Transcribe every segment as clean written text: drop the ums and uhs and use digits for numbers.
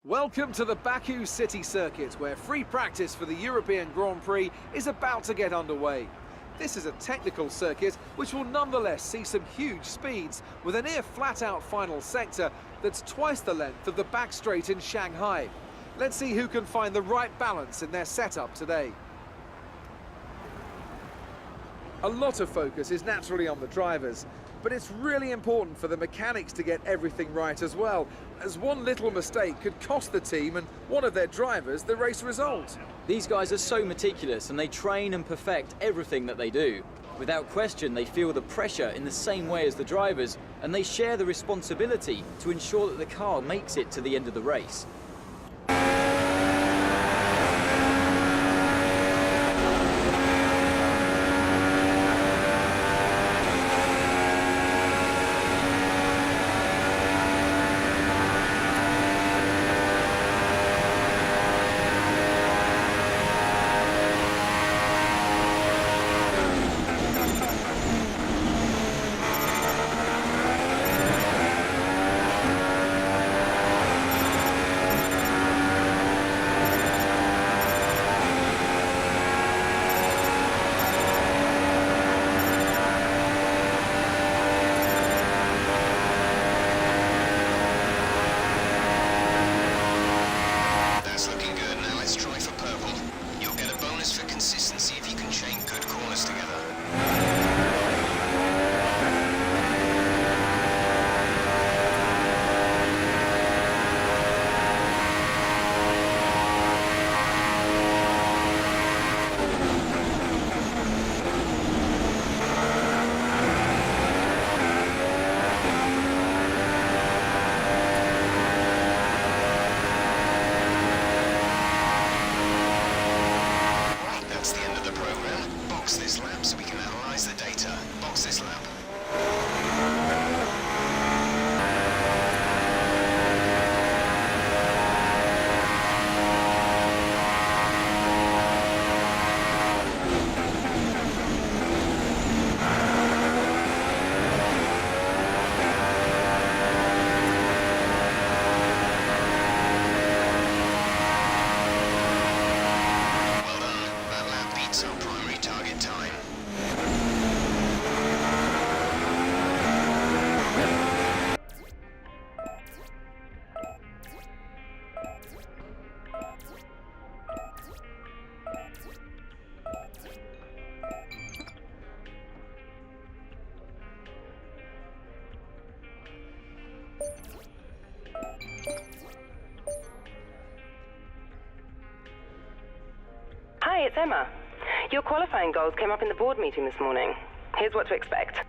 Welcome to the Baku City Circuit, where free practice for the European Grand Prix is about to get underway. This is a technical circuit which will nonetheless see some huge speeds, with a near flat-out final sector that's twice the length of the back straight in Shanghai. Let's see who can find the right balance in their setup today. A lot of focus is naturally on the drivers, but it's really important for the mechanics to get everything right as well, as one little mistake could cost the team and one of their drivers the race result. These guys are so meticulous and they train and perfect everything that they do. Without question, they feel the pressure in the same way as the drivers, and they share the responsibility to ensure that the car makes it to the end of the race. Hi, it's Emma. Your qualifying goals came up in the board meeting this morning. Here's what to expect.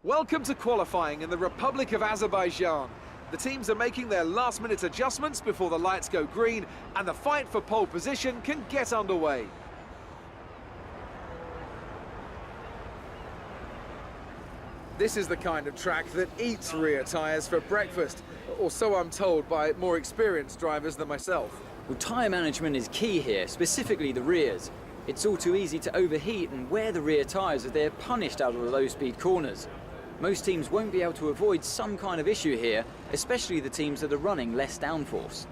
Welcome to qualifying in the Republic of Azerbaijan. The teams are making their last-minute adjustments before the lights go green, and the fight for pole position can get underway. This is the kind of track that eats rear tyres for breakfast, or so I'm told by more experienced drivers than myself. Well, tyre management is key here, specifically the rears. It's all too easy to overheat and wear the rear tyres as they're punished out of the low-speed corners. Most teams won't be able to avoid some kind of issue here, especially the teams that are running less downforce.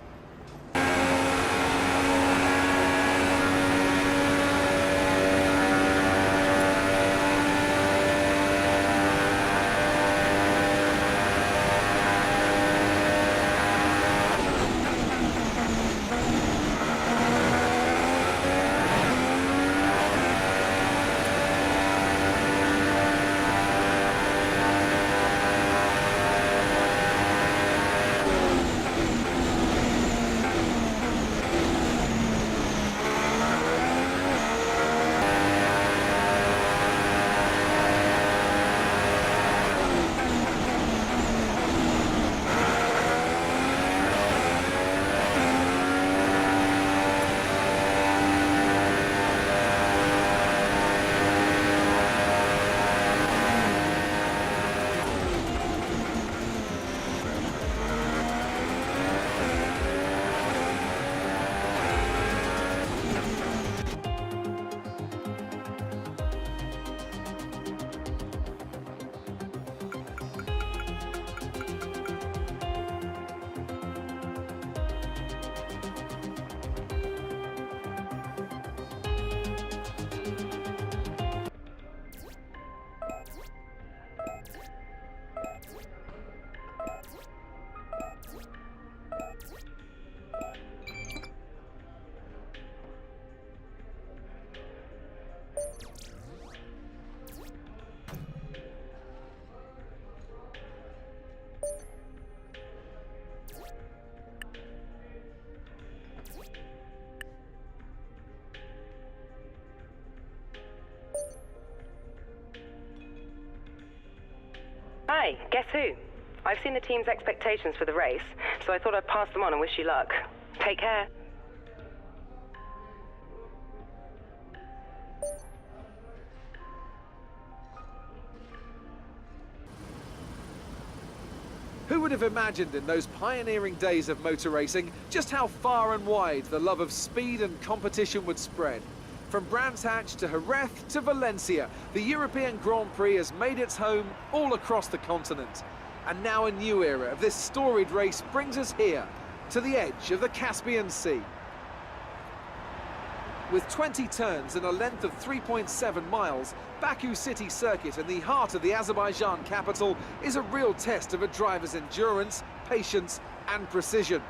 Hi, guess who? I've seen the team's expectations for the race, so I thought I'd pass them on and wish you luck. Take care. Who would have imagined in those pioneering days of motor racing just how far and wide the love of speed and competition would spread? From Brands Hatch to Jerez to Valencia, the European Grand Prix has made its home all across the continent. And now a new era of this storied race brings us here, to the edge of the Caspian Sea. With 20 turns and a length of 3.7 miles, Baku City Circuit in the heart of the Azerbaijan capital is a real test of a driver's endurance, patience and precision.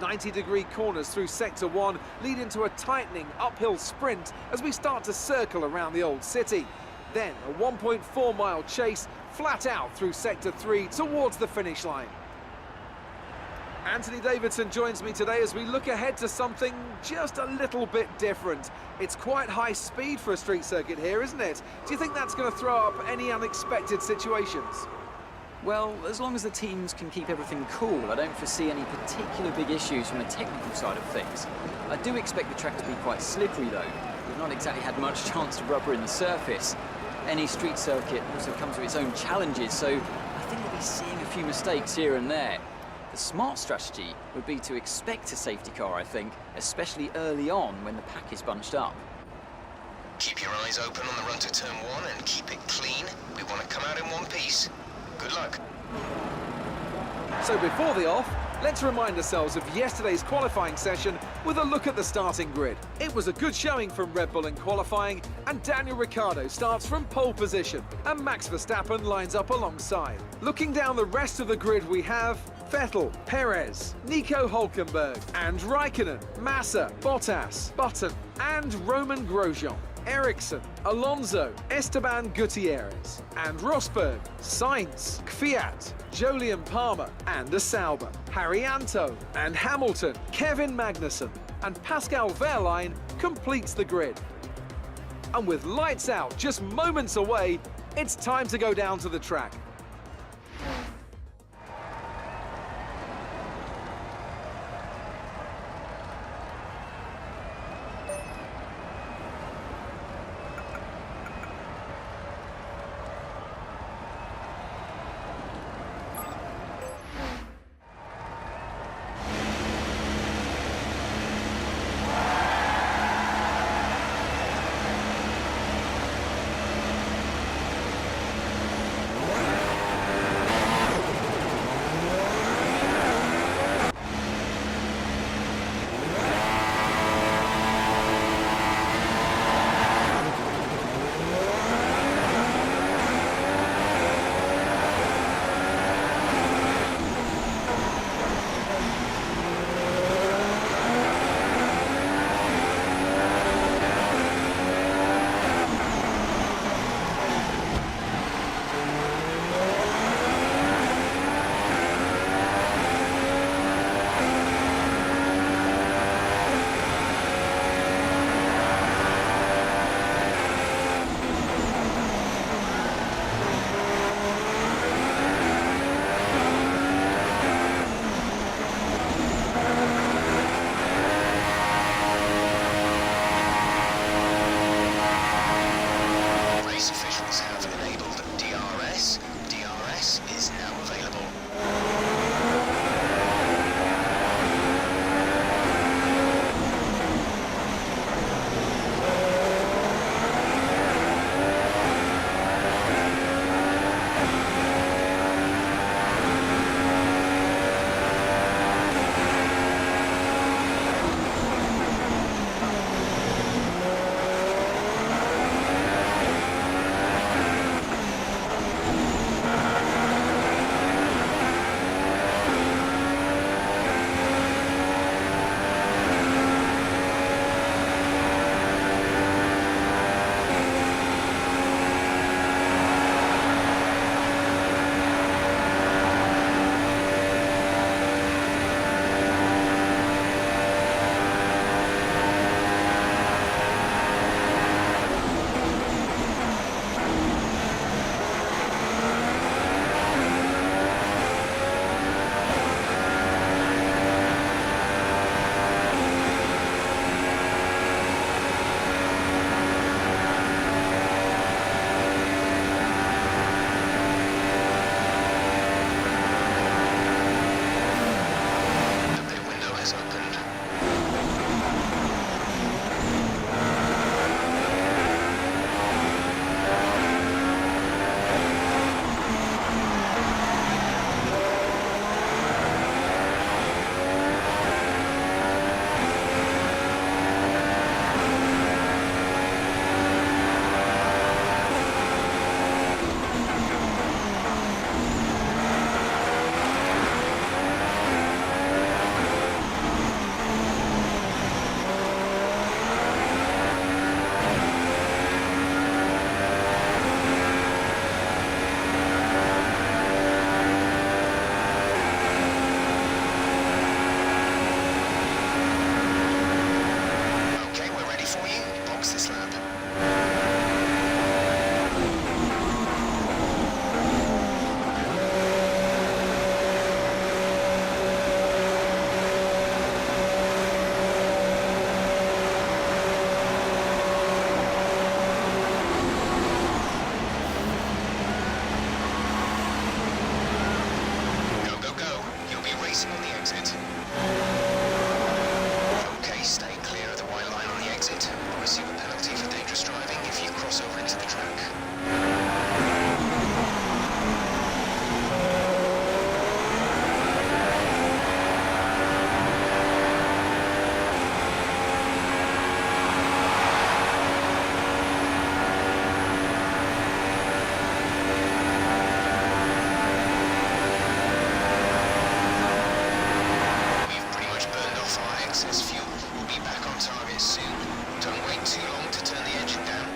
90-degree corners through Sector 1 lead into a tightening uphill sprint as we start to circle around the old city. Then a 1.4-mile chase flat out through Sector 3 towards the finish line. Anthony Davidson joins me today as we look ahead to something just a little bit different. It's quite high speed for a street circuit here, isn't it? Do you think that's going to throw up any unexpected situations? Well, as long as the teams can keep everything cool, I don't foresee any particular big issues from the technical side of things. I do expect the track to be quite slippery though. We've not exactly had much chance to rubber in the surface. Any street circuit also comes with its own challenges, so I think we'll be seeing a few mistakes here and there. The smart strategy would be to expect a safety car, I think, especially early on when the pack is bunched up. Keep your eyes open on the run to turn 1 and keep it clean. We want to come out in one piece. Good luck. So before the off, let's remind ourselves of yesterday's qualifying session with a look at the starting grid. It was a good showing from Red Bull in qualifying, and Daniel Ricciardo starts from pole position, and Max Verstappen lines up alongside. Looking down the rest of the grid, we have Vettel, Perez, Nico Hülkenberg, and Raikkonen, Massa, Bottas, Button, and Roman Grosjean. Ericsson, Alonso, Esteban Gutierrez, and Rosberg, Sainz, Kvyat, Jolyon Palmer, and a Sauber, Haryanto, and Hamilton, Kevin Magnussen, and Pascal Wehrlein completes the grid. And with lights out just moments away, it's time to go down to the track. racing on the exit. Okay, stay clear of the white line on the exit. You'll receive a penalty for dangerous driving if you cross over into the track. We've pretty much burned off our excess fuel. We'll be back on target soon. Don't wait too long to turn the engine down.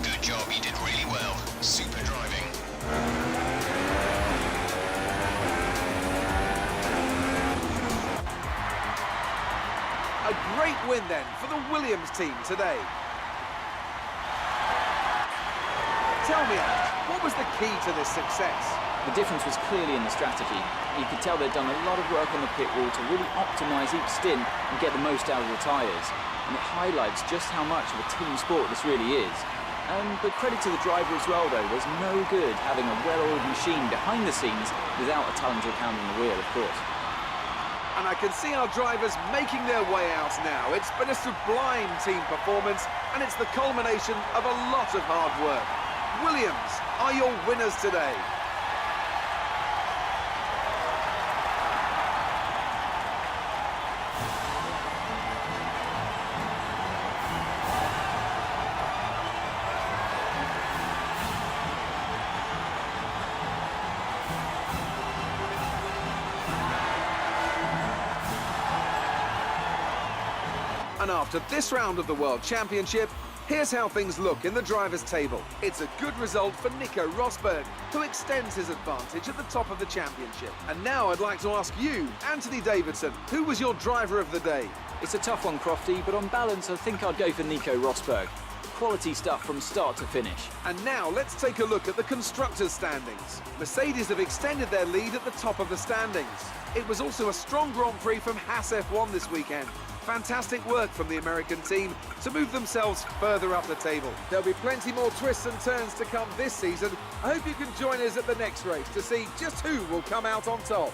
Good job, you did really well. Super driving. A great win then for the Williams team today. Tell me, Ant, what was the key to this success? The difference was clearly in the strategy. You could tell they'd done a lot of work on the pit wall to really optimise each stint and get the most out of the tyres. And it highlights just how much of a team sport this really is. But credit to the driver as well, though. There's no good having a well-oiled machine behind the scenes without a talented hand on the wheel, of course. And I can see our drivers making their way out now. It's been a sublime team performance, and it's the culmination of a lot of hard work. Williams are your winners today. And after this round of the World Championship, here's how things look in the drivers' table. It's a good result for Nico Rosberg, who extends his advantage at the top of the championship. And now I'd like to ask you, Anthony Davidson, who was your driver of the day? It's a tough one, Crofty, but on balance, I think I'd go for Nico Rosberg. Quality stuff from start to finish. And now let's take a look at the constructors' standings. Mercedes have extended their lead at the top of the standings. It was also a strong Grand Prix from Haas F1 this weekend. Fantastic work from the American team to move themselves further up the table. There'll be plenty more twists and turns to come this season. I hope you can join us at the next race to see just who will come out on top.